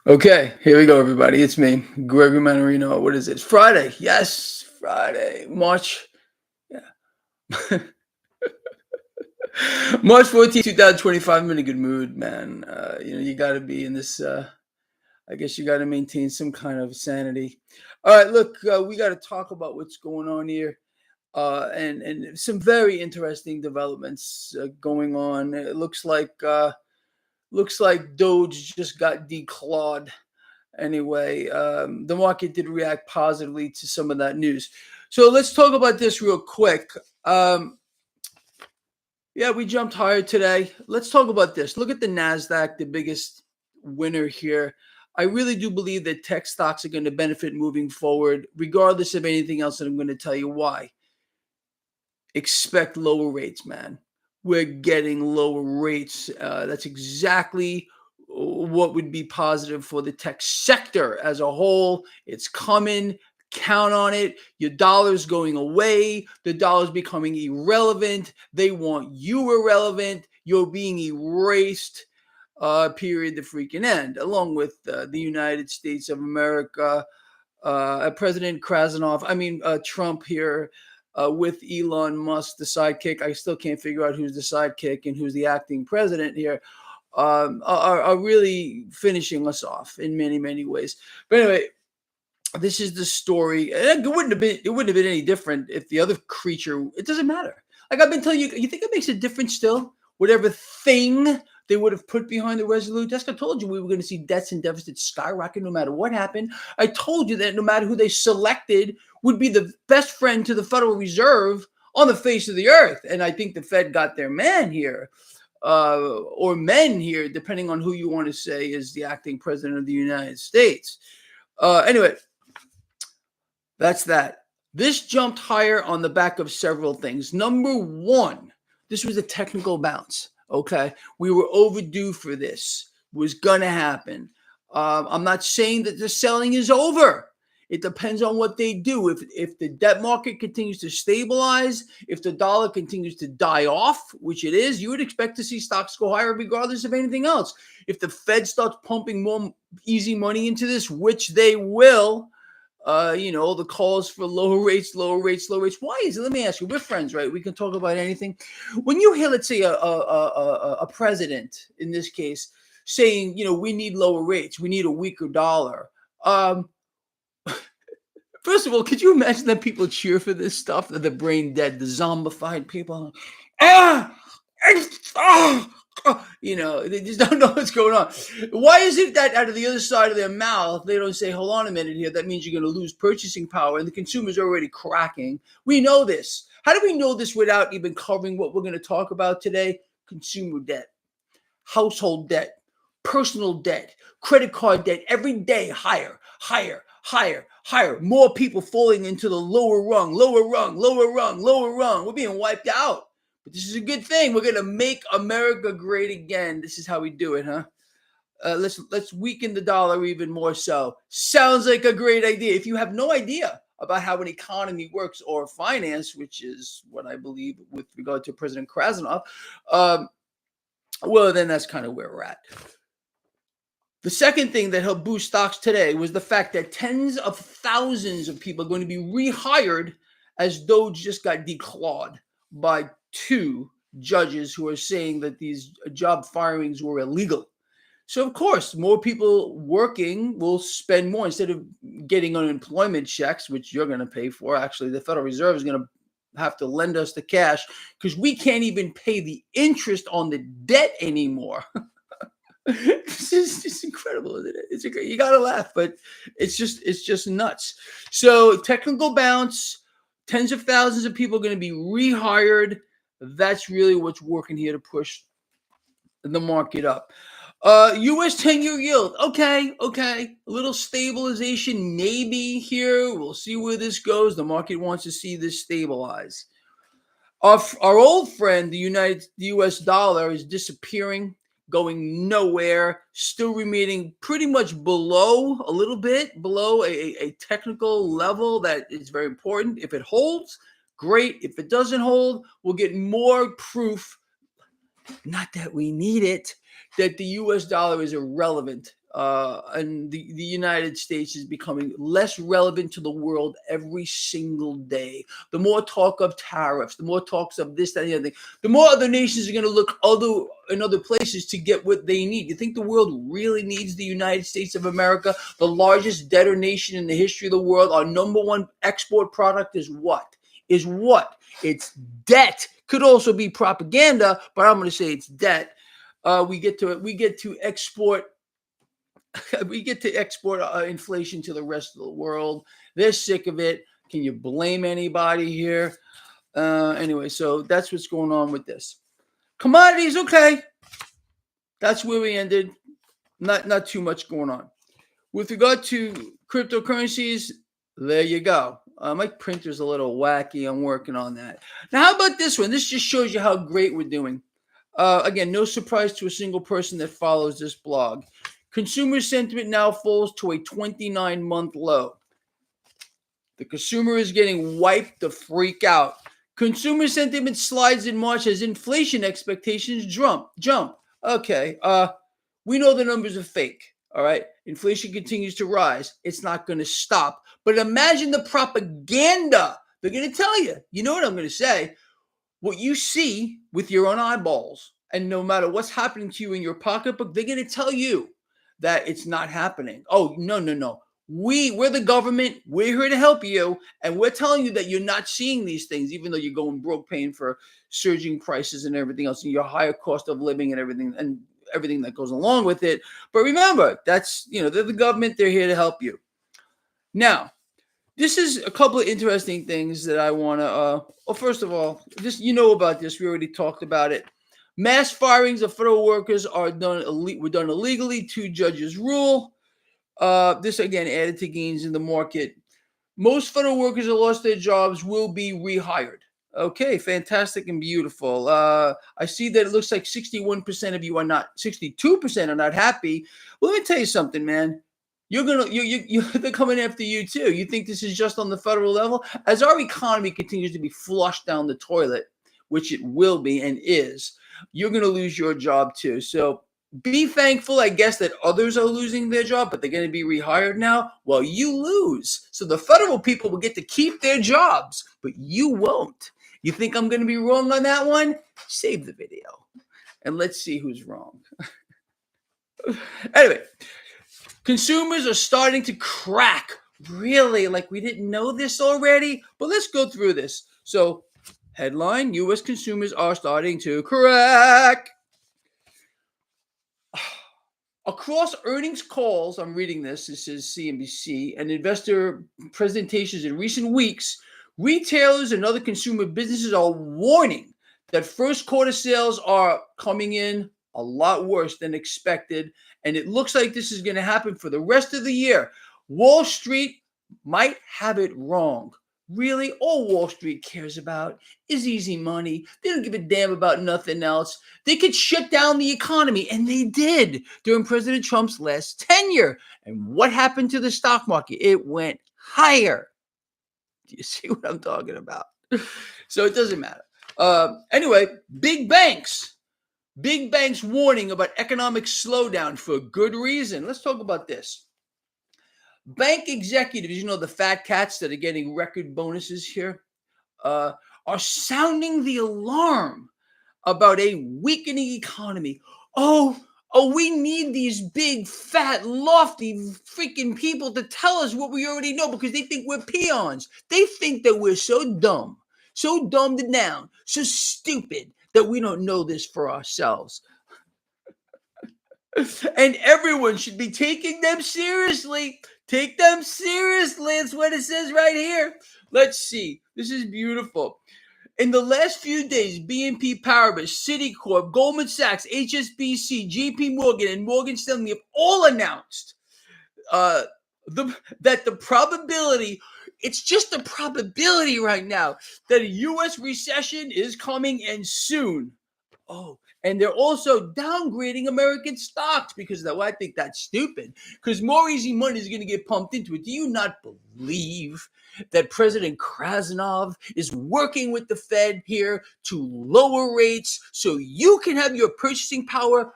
Okay, here we go, everybody. It's me, Gregory Mannarino. What is it? It's Friday. Yes, Friday, March. Yeah. March 14th, 2025. I'm in a good mood, man. You got to be in this. I guess you got to maintain some kind of sanity. All right, look, we got to talk about what's going on here. And some very interesting developments going on. It looks like Doge just got declawed. Anyway, the market did react positively to some of that news. So let's talk about this real quick. Yeah, we jumped higher today. Let's talk about this. Look at the NASDAQ, the biggest winner here. I really do believe that tech stocks are going to benefit moving forward, regardless of anything else. And I'm going to tell you why. Expect lower rates, man. We're getting lower rates. That's exactly what would be positive for the tech sector as a whole. It's coming. Count on it. Your dollar's going away. The dollar's becoming irrelevant. They want you irrelevant. You're being erased. Period. The freaking end. Along with the United States of America, President Trump here with Elon Musk, the sidekick. I still can't figure out who's the sidekick and who's the acting president here. Are really finishing us off in many, many ways. But anyway, this is the story. It wouldn't have been any different if the other creature. It doesn't matter. Like I've been telling you, you think it makes a difference still? Whatever thing they would have put behind the Resolute desk. I told you we were going to see debts and deficits skyrocket no matter what happened. I told you that no matter who they selected would be the best friend to the Federal Reserve on the face of the earth. And I think the Fed got their man here, or men here, depending on who you want to say is the acting president of the United States. Anyway, that's that. This jumped higher on the back of several things. Number one, this was a technical bounce. Okay, we were overdue for this. It was gonna happen. I'm not saying that the selling is over. It depends on what they do. If the debt market continues to stabilize, if the dollar continues to die off, which it is, you would expect to see stocks go higher regardless of anything else. If the Fed starts pumping more easy money into this, which they will, the calls for lower rates, lower rates, lower rates. Why is it? Let me ask you. We're friends, right? We can talk about anything. When you hear, let's say, a president in this case saying, we need lower rates, we need a weaker dollar. First of all, could you imagine that people cheer for this stuff? That the brain dead, the zombified people. Ah, they just don't know what's going on. Why is it that out of the other side of their mouth, they don't say, hold on a minute here, that means you're going to lose purchasing power and the consumer's already cracking? We know this. How do we know this without even covering what we're going to talk about today? Consumer debt, household debt, personal debt, credit card debt, every day higher, higher, higher, higher. More people falling into the lower rung, lower rung, lower rung, lower rung. We're being wiped out. But this is a good thing. We're going to make America great again. This is how we do it, huh? Let's weaken the dollar even more so. Sounds like a great idea. If you have no idea about how an economy works or finance, which is what I believe with regard to President Krasnov, well, then that's kind of where we're at. The second thing that helped boost stocks today was the fact that tens of thousands of people are going to be rehired as Doge just got declawed by two judges who are saying that these job firings were illegal. So, of course, more people working will spend more instead of getting unemployment checks, which you're going to pay for. Actually, the Federal Reserve is going to have to lend us the cash because we can't even pay the interest on the debt anymore. This is just incredible, isn't it? You gotta laugh, but it's just nuts. So technical bounce, tens of thousands of people are going to be rehired. That's really what's working here to push the market up. U.S. 10-year yield. Okay. A little stabilization maybe here. We'll see where this goes. The market wants to see this stabilize. Our old friend, the U.S. dollar, is disappearing, going nowhere, still remaining pretty much below, a little bit below a technical level that is very important. If it holds, great. If it doesn't hold, we'll get more proof, not that we need it, that the U.S. dollar is irrelevant and the United States is becoming less relevant to the world every single day. The more talk of tariffs, the more talks of this, that, and the other thing, the more other nations are going to look in other places to get what they need. You think the world really needs the United States of America, the largest debtor nation in the history of the world? Our number one export product is what? It's debt. Could also be propaganda, but I'm going to say it's debt. We get to export inflation to the rest of the world. They're sick of it. Can you blame anybody here? Anyway, so that's what's going on with this. Commodities, okay. That's where we ended. Not too much going on. With regard to cryptocurrencies, there you go. My printer's a little wacky. I'm working on that. Now, how about this one? This just shows you how great we're doing. Again, no surprise to a single person that follows this blog. Consumer sentiment now falls to a 29-month low. The consumer is getting wiped the freak out. Consumer sentiment slides in March as inflation expectations jump. Okay, we know the numbers are fake. All right, inflation continues to rise. It's not going to stop. But imagine the propaganda. They're going to tell you. You know what I'm going to say? What you see with your own eyeballs, and no matter what's happening to you in your pocketbook, they're going to tell you that it's not happening. Oh, no. We're the government. We're here to help you. And we're telling you that you're not seeing these things, even though you're going broke paying for surging prices and everything else, and your higher cost of living and everything that goes along with it. But remember, they're the government. They're here to help you. Now, this is a couple of interesting things that I want to, first of all, just, about this. We already talked about it. Mass firings of federal workers were done illegally. 2 judges rule. This, again, added to gains in the market. Most federal workers who lost their jobs will be rehired. Okay, fantastic and beautiful. I see that it looks like 61% of you are not, 62% are not happy. Well, let me tell you something, man. They're coming after you too. You think this is just on the federal level? As our economy continues to be flushed down the toilet, which it will be and is, you're going to lose your job too. So be thankful, I guess, that others are losing their job, but they're going to be rehired now. Well, you lose. So the federal people will get to keep their jobs, but you won't. You think I'm going to be wrong on that one? Save the video and let's see who's wrong. Anyway. Consumers are starting to crack. Really? Like we didn't know this already? But let's go through this. So, headline, U.S. consumers are starting to crack. Across earnings calls, I'm reading this is CNBC, and investor presentations in recent weeks, retailers and other consumer businesses are warning that first quarter sales are coming in a lot worse than expected. And it looks like this is going to happen for the rest of the year. Wall Street might have it wrong. Really, all Wall Street cares about is easy money. They don't give a damn about nothing else. They could shut down the economy, and they did during President Trump's last tenure. And what happened to the stock market? It went higher. Do you see what I'm talking about? So it doesn't matter. Anyway, big banks warning about economic slowdown for good reason. Let's talk about this. Bank executives, the fat cats that are getting record bonuses here, are sounding the alarm about a weakening economy. Oh, we need these big, fat, lofty freaking people to tell us what we already know because they think we're peons. They think that we're so dumbed down, so stupid that we don't know this for ourselves. And everyone should be taking them seriously. Take them seriously. That's what it says right here. Let's see. This is beautiful. In the last few days, BNP Paribas, Citicorp, Goldman Sachs, HSBC, JP Morgan, and Morgan Stanley have all announced that the probability, it's just a probability right now, that a U.S. recession is coming and soon. Oh, and they're also downgrading American stocks because of that. Well, I think that's stupid because more easy money is going to get pumped into it. Do you not believe that President Krasnov is working with the Fed here to lower rates so you can have your purchasing power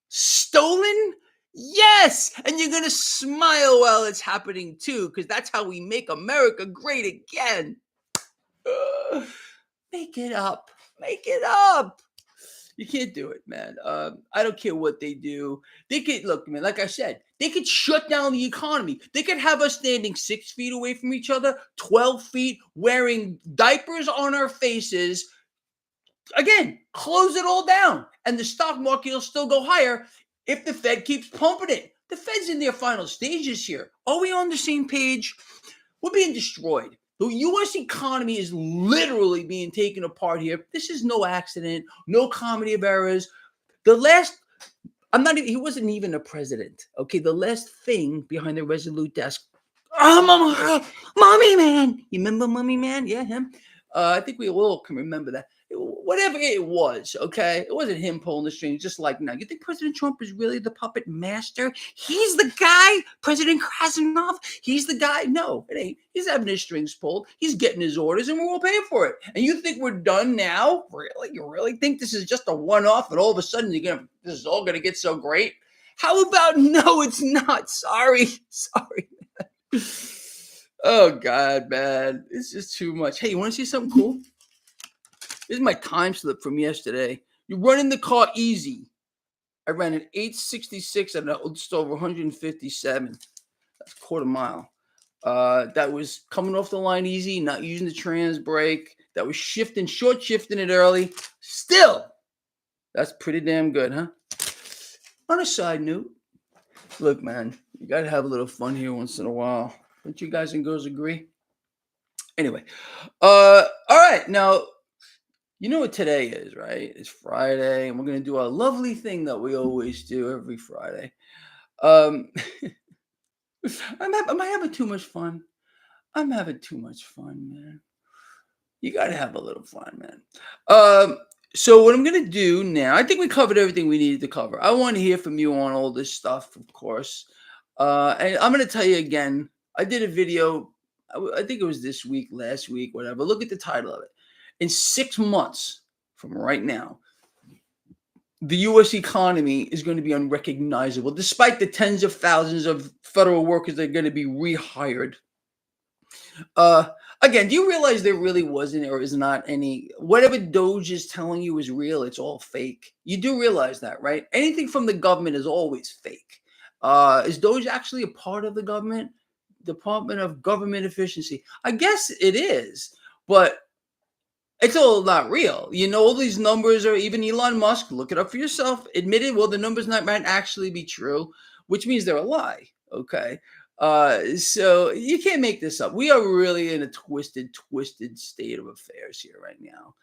stolen? Yes, and you're gonna smile while it's happening too, because that's how we make America great again. Ugh. Make it up. Make it up. You can't do it, man. I don't care what they do. They could look, man. Like I said, they could shut down the economy. They could have us standing 6 feet away from each other, 12 feet, wearing diapers on our faces. Again, close it all down, and the stock market will still go higher if the Fed keeps pumping it. The Fed's in their final stages here. Are we on the same page? We're being destroyed. The U.S. economy is literally being taken apart here. This is no accident, no comedy of errors. The last, I'm not even, he wasn't even a president. Okay, the last thing behind the Resolute desk. Oh, Mommy Man. You remember Mommy Man? Yeah, him. I think we all can remember that. Whatever it was, okay? It wasn't him pulling the strings, just like now. You think President Trump is really the puppet master? He's the guy, President Krasnov. He's the guy. No, it ain't. He's having his strings pulled. He's getting his orders, and we're all paying for it. And you think we're done now? Really? You really think this is just a one-off, and all of a sudden this is all gonna get so great? How about no? It's not. Sorry, sorry. Oh God, man, it's just too much. Hey, you want to see something cool? This is my time slip from yesterday. You're running the car easy. I ran an 866 at just over 157. That's a quarter mile. That was coming off the line easy, not using the trans brake. That was short shifting it early. Still, that's pretty damn good, huh? On a side note, look, man, you got to have a little fun here once in a while. Don't you guys and girls agree? Anyway, all right. Now, you know what today is, right? It's Friday, and we're going to do a lovely thing that we always do every Friday. Am I having too much fun? I'm having too much fun, man. You got to have a little fun, man. So what I'm going to do now, I think we covered everything we needed to cover. I want to hear from you on all this stuff, of course. And I'm going to tell you again, I did a video, I think it was this week, last week, whatever. Look at the title of it. In 6 months from right now, the U.S. economy is going to be unrecognizable, despite the tens of thousands of federal workers that are going to be rehired. Again, do you realize there really wasn't or is not any, whatever Doge is telling you is real, it's all fake. You do realize that, right? Anything from the government is always fake. Is Doge actually a part of the government? Department of Government Efficiency. I guess it is, but it's all not real. You know, all these numbers are, even Elon Musk, look it up for yourself, admitted, well, the numbers might actually be true, which means they're a lie. Okay. So you can't make this up. We are really in a twisted state of affairs here right now.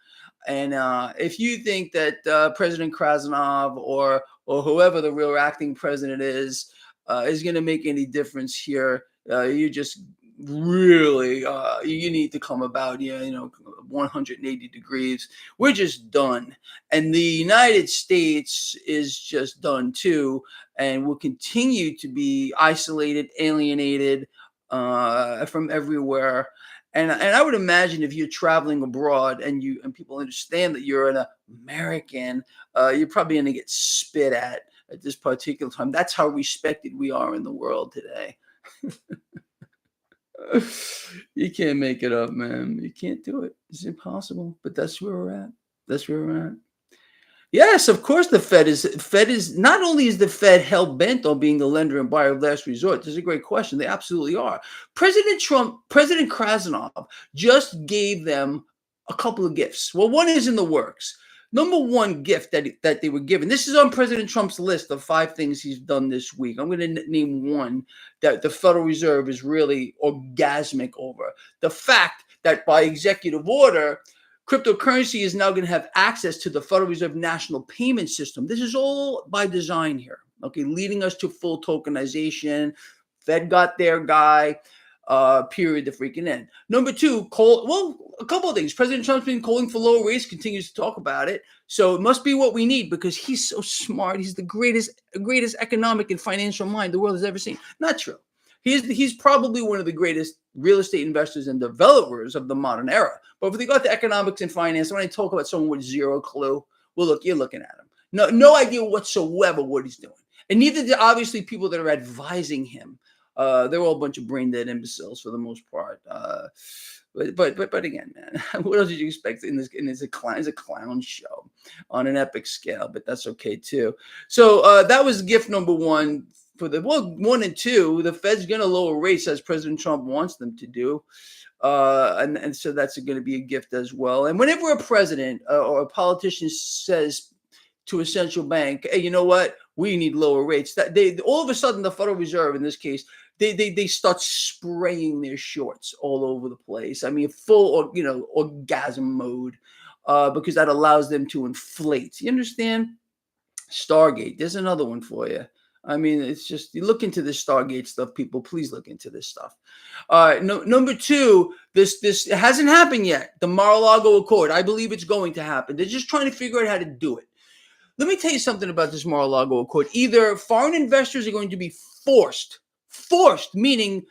And if you think that President Krasnov or whoever the real acting president is going to make any difference here, you just really you need to come about 180 degrees. We're just done, and the United States is just done too, and will continue to be isolated, alienated from everywhere. And I would imagine if you're traveling abroad and people understand that you're an American, you're probably going to get spit at this particular time. That's how respected we are in the world today. You can't make it up, man. You can't do it. It's impossible. But that's where we're at. That's where we're at. Yes, of course the Fed is not only is the Fed hell bent on being the lender and buyer of last resort. This is a great question. They absolutely are. President Krasnov just gave them a couple of gifts. Well, one is in the works. Number one gift that they were given. This is on President Trump's list of 5 things he's done this week. I'm going to name one that the Federal Reserve is really orgasmic over. The fact that by executive order, cryptocurrency is now going to have access to the Federal Reserve National Payment System. This is all by design here, okay, leading us to full tokenization. Fed got their guy, period, the freaking end. Number 2, a couple of things. President Trump's been calling for lower rates, continues to talk about it. So it must be what we need because he's so smart. He's the greatest economic and financial mind the world has ever seen. Not true. He's probably one of the greatest real estate investors and developers of the modern era. But if they got to economics and finance, when I talk about someone with zero clue, well, look, you're looking at him. No idea whatsoever what he's doing. And neither do obviously people that are advising him. They're all a bunch of brain dead imbeciles for the most part. But again, man, what else did you expect in this? In a clown show on an epic scale, but that's okay too. So that was gift number one for the 1 and 2. The Fed's going to lower rates as President Trump wants them to do. And so that's going to be a gift as well. And whenever a president or a politician says to a central bank, hey, you know what? We need lower rates. That they all of a sudden the Federal Reserve in this case they start spraying their shorts all over the place. I mean, full orgasm mode, because that allows them to inflate. You understand? Stargate. There's another one for you. I mean, it's just you look into this Stargate stuff, people. Please look into this stuff. Number 2, this it hasn't happened yet. The Mar-a-Lago Accord. I believe it's going to happen. They're just trying to figure out how to do it. Let me tell you something about this Mar-a-Lago Accord. Either foreign investors are going to be forced, meaning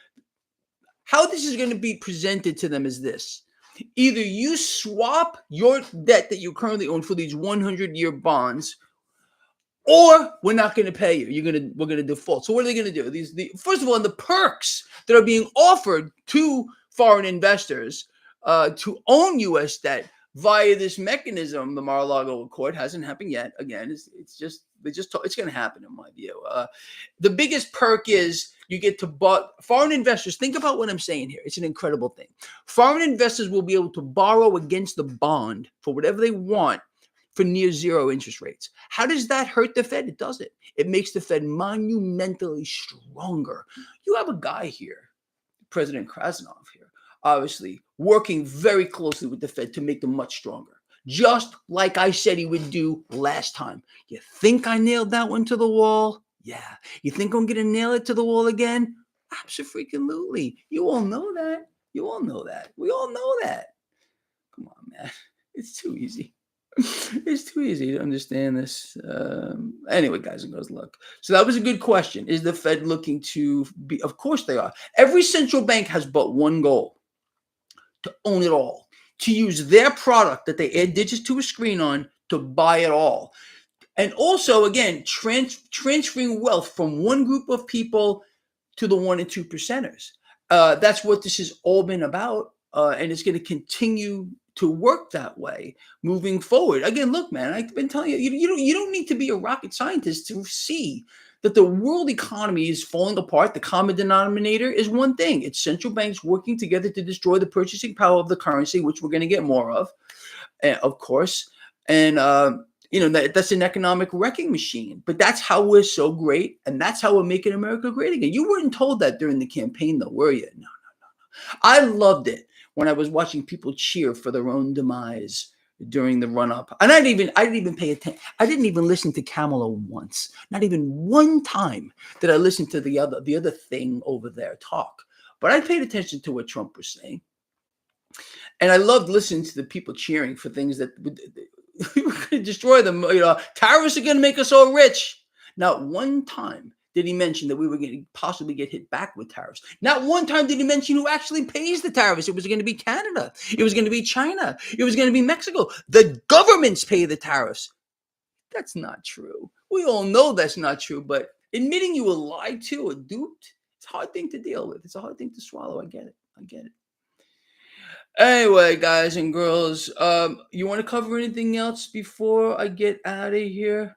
how this is going to be presented to them is this. Either you swap your debt that you currently own for these 100-year bonds, or we're not going to pay you. We're going to default. So what are they going to do? First of all, the perks that are being offered to foreign investors to own U.S. debt via this mechanism, the Mar-a-Lago Accord, hasn't happened yet. Again, it's going to happen in my view. The biggest perk is you get to foreign investors. Think about what I'm saying here. It's an incredible thing. Foreign investors will be able to borrow against the bond for whatever they want for near zero interest rates. How does that hurt the Fed? It doesn't. It makes the Fed monumentally stronger. You have a guy here, President Krasnov here, obviously working very closely with the Fed to make them much stronger. Just like I said he would do last time. You think I nailed that one to the wall? Yeah. You think I'm going to nail it to the wall again? Absolutely. You all know that. We all know that. Come on, man. It's too easy. It's too easy to understand this. Anyway, guys and girls, look. So that was a good question. Is the Fed looking to be? Of course they are. Every central bank has but one goal: to own it all, to use their product that they add digits to a screen on to buy it all. And also, again, transferring wealth from one group of people to the 1 and 2 percenters. That's what this has all been about. And it's going to continue to work that way moving forward. Again, look, man, I've been telling you don't need to be a rocket scientist to see that the world economy is falling apart. The common denominator is one thing. It's central banks working together to destroy the purchasing power of the currency, which we're going to get more of course. And, that's an economic wrecking machine. But that's how we're so great. And that's how we're making America great again. You weren't told that during the campaign, though, were you? No. I loved it when I was watching people cheer for their own demise during the run-up. And I didn't even pay attention. I didn't even listen to Kamala once. Not even one time did I listen to the other thing over there talk. But I paid attention to what Trump was saying. And I loved listening to the people cheering for things that would destroy them. Tariffs are going to make us all rich. Not one time did he mention that we were going to possibly get hit back with tariffs. Not one time did he mention who actually pays the tariffs. It was going to be Canada. It was going to be China. It was going to be Mexico. The governments pay the tariffs. That's not true. We all know that's not true, but admitting you were lied to or duped, it's a hard thing to deal with. It's a hard thing to swallow. I get it. Anyway, guys and girls, you want to cover anything else before I get out of here?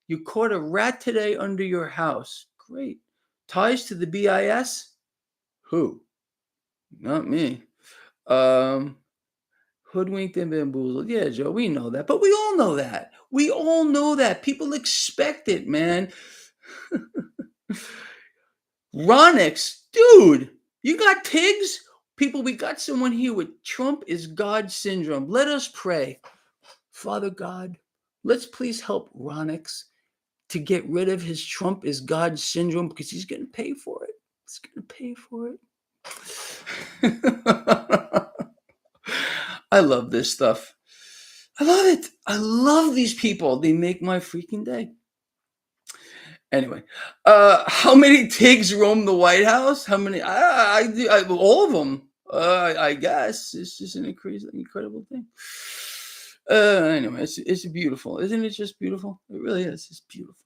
You caught a rat today under your house. Great. Ties to the BIS? Who? Not me. Hoodwinked and bamboozled. Yeah, Joe, we know that. But we all know that. People expect it, man. Ronix, dude, you got pigs? People, we got someone here with Trump is God syndrome. Let us pray. Father God, let's please help Ronix to get rid of his Trump is God syndrome because he's going to pay for it. I love this stuff. I love it. I love these people. They make my freaking day. Anyway, how many pigs roam the White House? How many? All of them. I guess it's just an incredible thing. Anyway, it's beautiful, isn't it? Just beautiful. It really is. It's beautiful.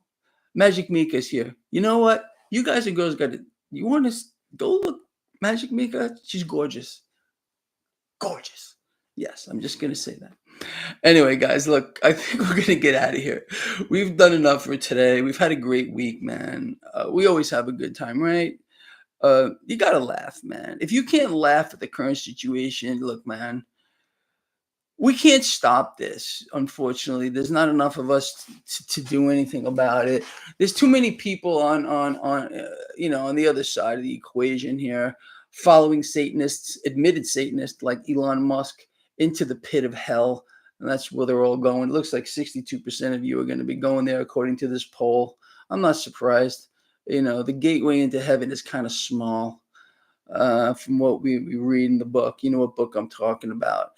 Magic Mika's here. You know what? You guys and girls got to. You want to go look Magic Mika? She's gorgeous. Gorgeous. Yes, I'm just gonna say that. Anyway, guys, look, I think we're gonna get out of here. We've done enough for today. We've had a great week, man. We always have a good time, right? You gotta laugh, man. If you can't laugh at the current situation, look, man, we can't stop this. Unfortunately, there's not enough of us to do anything about it. There's too many people on the other side of the equation here, following Satanists, admitted Satanists like Elon Musk, into the pit of hell, and that's where they're all going. It looks like 62% of you are going to be going there, according to this poll. I'm not surprised. The gateway into heaven is kind of small, from what we read in the book. You know what book I'm talking about.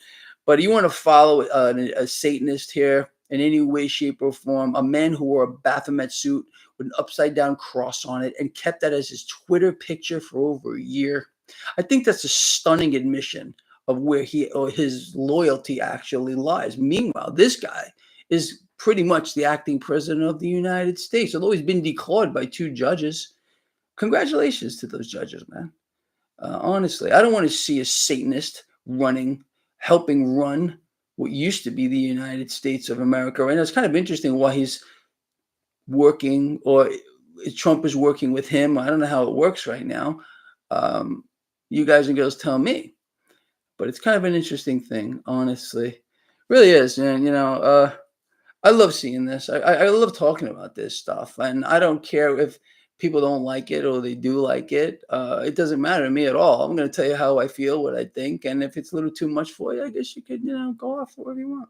But you want to follow a Satanist here in any way, shape, or form, a man who wore a Baphomet suit with an upside-down cross on it and kept that as his Twitter picture for over a year. I think that's a stunning admission of where his loyalty actually lies. Meanwhile, this guy is pretty much the acting president of the United States, although he's been declawed by two judges. Congratulations to those judges, man. Honestly, I don't want to see a Satanist helping run what used to be the United States of America. And it's kind of interesting why he's working, or Trump is working with him. I don't know how it works right now. You guys and girls tell me. But it's kind of an interesting thing, honestly. Really is, man. I love seeing this. I love talking about this stuff. And I don't care if people don't like it or they do like it. It doesn't matter to me at all. I'm going to tell you how I feel, what I think. And if it's a little too much for you, I guess you could, go off whatever you want.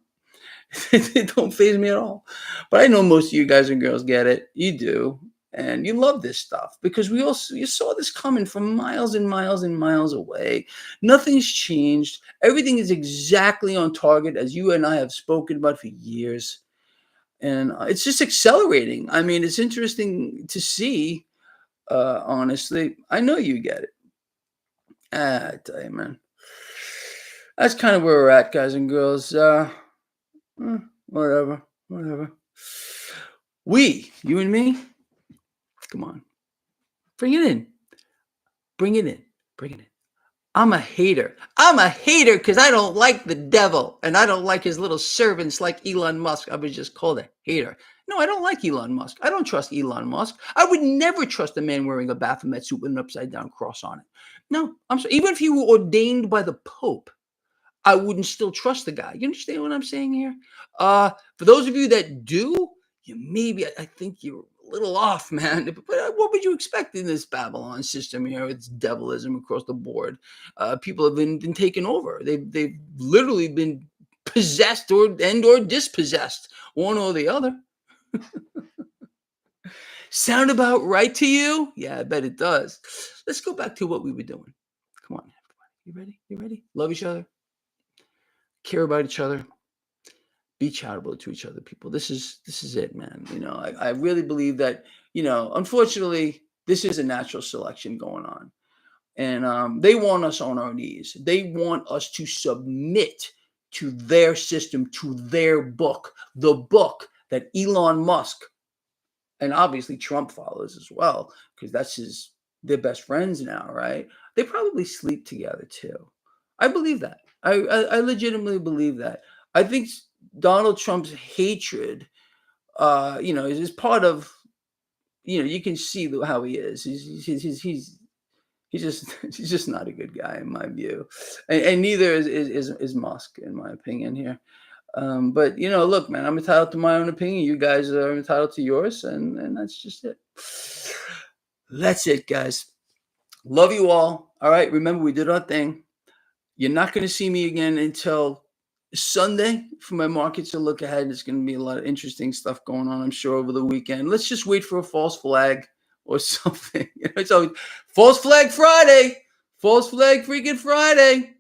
It don't faze me at all. But I know most of you guys and girls get it. You do. And you love this stuff because you saw this coming from miles and miles and miles away. Nothing's changed. Everything is exactly on target, as you and I have spoken about for years. And it's just accelerating. I mean, it's interesting to see. Honestly, I know you get it. I tell you, man. That's kind of where we're at, guys and girls. Whatever. You and me, come on. Bring it in. Bring it in. I'm a hater. Because I don't like the devil and I don't like his little servants like Elon Musk. I was just called a hater. No, I don't like Elon Musk. I don't trust Elon Musk. I would never trust a man wearing a Baphomet suit with an upside down cross on it. No, I'm sorry. Even if he were ordained by the Pope, I wouldn't still trust the guy. You understand what I'm saying here? For those of you that do, I think you're a little off, man. But what would you expect in this Babylon system here? It's devilism across the board. People have been taken over. They've literally been possessed or dispossessed, one or the other. Sound about right to you? Yeah, I bet it does. Let's go back to what we were doing. Come on, everybody. You ready? Love each other. Care about each other. Be charitable to each other, people. This is it, man. I really believe that, unfortunately, this is a natural selection going on. And they want us on our knees. They want us to submit to their system, to their book, the book that Elon Musk and obviously Trump follows as well, because they're best friends now, right? They probably sleep together too. I believe that. I legitimately believe that. I think Donald Trump's hatred, is part of, you can see how he is. He's just he's just not a good guy in my view, and neither is Musk in my opinion here. But look, man, I'm entitled to my own opinion. You guys are entitled to yours, and that's just it. That's it, guys. Love you all. All right. Remember, we did our thing. You're not going to see me again until Sunday for my markets to look ahead. There's going to be a lot of interesting stuff going on, I'm sure, over the weekend. Let's just wait for a false flag or something. It's always false flag Friday. False flag freaking Friday.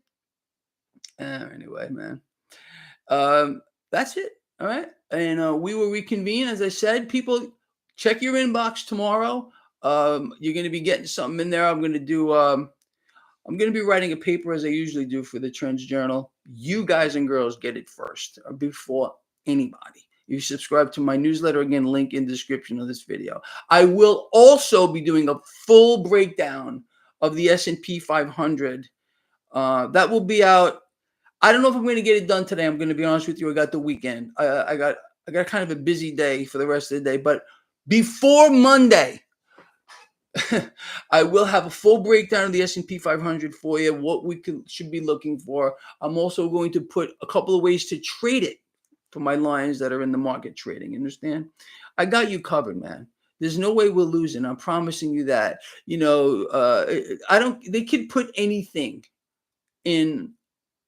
Anyway, man. That's it. All right. And we will reconvene. As I said, people, check your inbox tomorrow. You're going to be getting something in there. I'm going to be writing a paper as I usually do for the Trends Journal. You guys and girls get it first or before anybody. You subscribe to my newsletter, again, link in the description of this video. I will also be doing a full breakdown of the S&P 500. That will be out. I don't know if I'm going to get it done today. I'm going to be honest with you. I got the weekend. I got kind of a busy day for the rest of the day. But before Monday, I will have a full breakdown of the S&P 500 for you, what we should be looking for. I'm also going to put a couple of ways to trade it for my lions that are in the market trading. You understand? I got you covered, man. There's no way we're losing. I'm promising you that. They could put anything in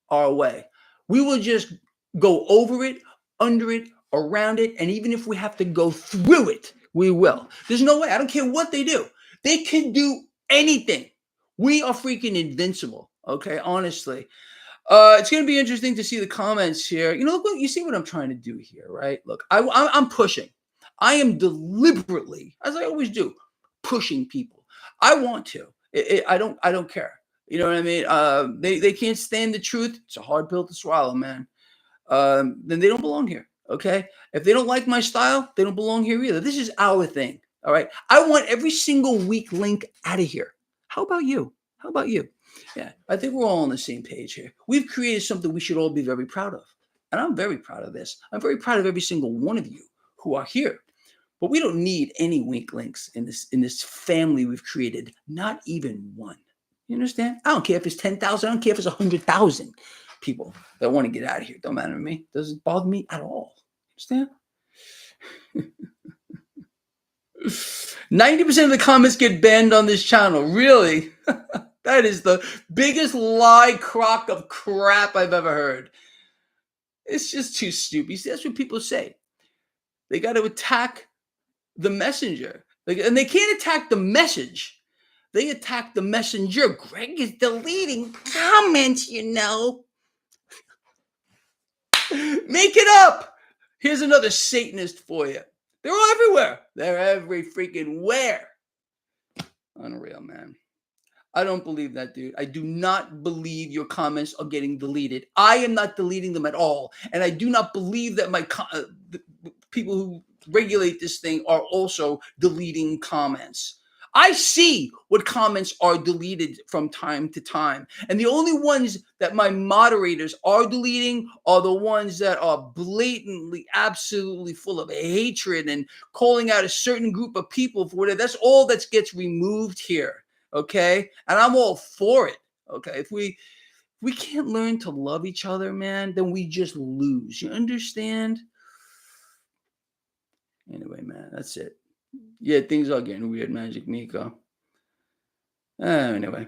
our way. We will just go over it, under it, around it, and even if we have to go through it, we will. There's no way. I don't care what they do. They can do anything. We are freaking invincible. Okay, honestly. It's going to be interesting to see the comments here. Look, you see what I'm trying to do here, right? Look, I'm pushing. I am deliberately, as I always do, pushing people. I want to. I don't care. You know what I mean? They can't stand the truth. It's a hard pill to swallow, man. Then they don't belong here. Okay. If they don't like my style, they don't belong here either. This is our thing. All right. I want every single weak link out of here. How about you? How about you? Yeah. I think we're all on the same page here. We've created something we should all be very proud of. And I'm very proud of this. I'm very proud of every single one of you who are here. But we don't need any weak links in this family we've created. Not even one. You understand? I don't care if it's 10,000. I don't care if it's 100,000 people that want to get out of here. Don't matter to me. Doesn't bother me at all. Understand? 90% of the comments get banned on this channel. Really? That is the biggest lie crock of crap I've ever heard. It's just too stupid. See, that's what people say. They got to attack the messenger. And they can't attack the message. They attack the messenger. Greg is deleting comments, Make it up. Here's another Satanist for you. They're all everywhere. They're every freaking where. Unreal, man. I don't believe that, dude. I do not believe your comments are getting deleted. I am not deleting them at all. And I do not believe that the people who regulate this thing are also deleting comments. I see what comments are deleted from time to time. And the only ones that my moderators are deleting are the ones that are blatantly, absolutely full of hatred and calling out a certain group of people for whatever. That's all that gets removed here. Okay. And I'm all for it. Okay. If we can't learn to love each other, man, then we just lose. You understand? Anyway, man, that's it. Yeah, things are getting weird, Magic Nico. Anyway,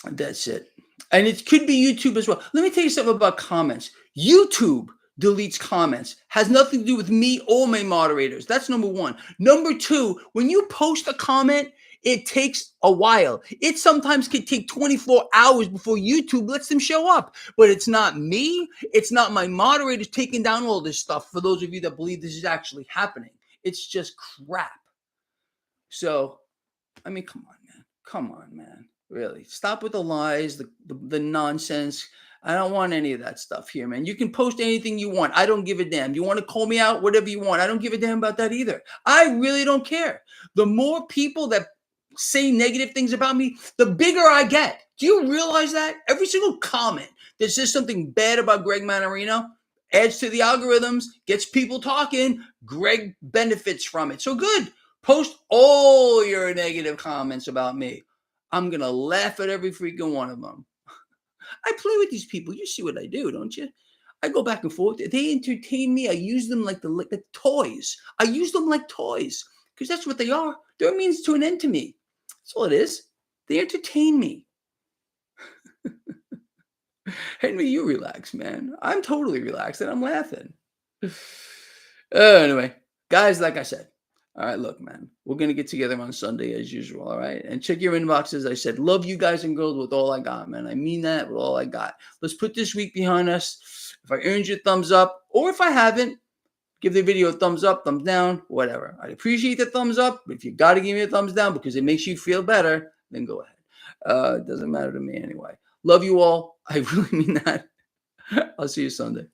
that's it. And it could be YouTube as well. Let me tell you something about comments. YouTube deletes comments. Has nothing to do with me or my moderators. That's number one. Number two, when you post a comment, it takes a while. It sometimes can take 24 hours before YouTube lets them show up. But it's not me. It's not my moderators taking down all this stuff. For those of you that believe this is actually happening, it's just crap. So, I mean, come on, man. Come on, man. Really. Stop with the lies, the nonsense. I don't want any of that stuff here, man. You can post anything you want. I don't give a damn. You want to call me out, whatever you want. I don't give a damn about that either. I really don't care. The more people that say negative things about me, the bigger I get. Do you realize that? Every single comment that says something bad about Greg Mannarino adds to the algorithms, gets people talking. Greg benefits from it. So good. Post all your negative comments about me. I'm going to laugh at every freaking one of them. I play with these people. You see what I do, don't you? I go back and forth. They entertain me. I use them like the toys. I use them like toys because that's what they are. They're a means to an end to me. That's all it is. They entertain me. Henry, you relax, man. I'm totally relaxed and I'm laughing. Anyway, guys, like I said, all right, look, man, we're going to get together on Sunday as usual, all right? And check your inbox, as I said. Love you guys and girls with all I got, man. I mean that with all I got. Let's put this week behind us. If I earned your thumbs up, or if I haven't, give the video a thumbs up, thumbs down, whatever. I appreciate the thumbs up, but if you got to give me a thumbs down because it makes you feel better, then go ahead. It doesn't matter to me anyway. Love you all. I really mean that. I'll see you Sunday.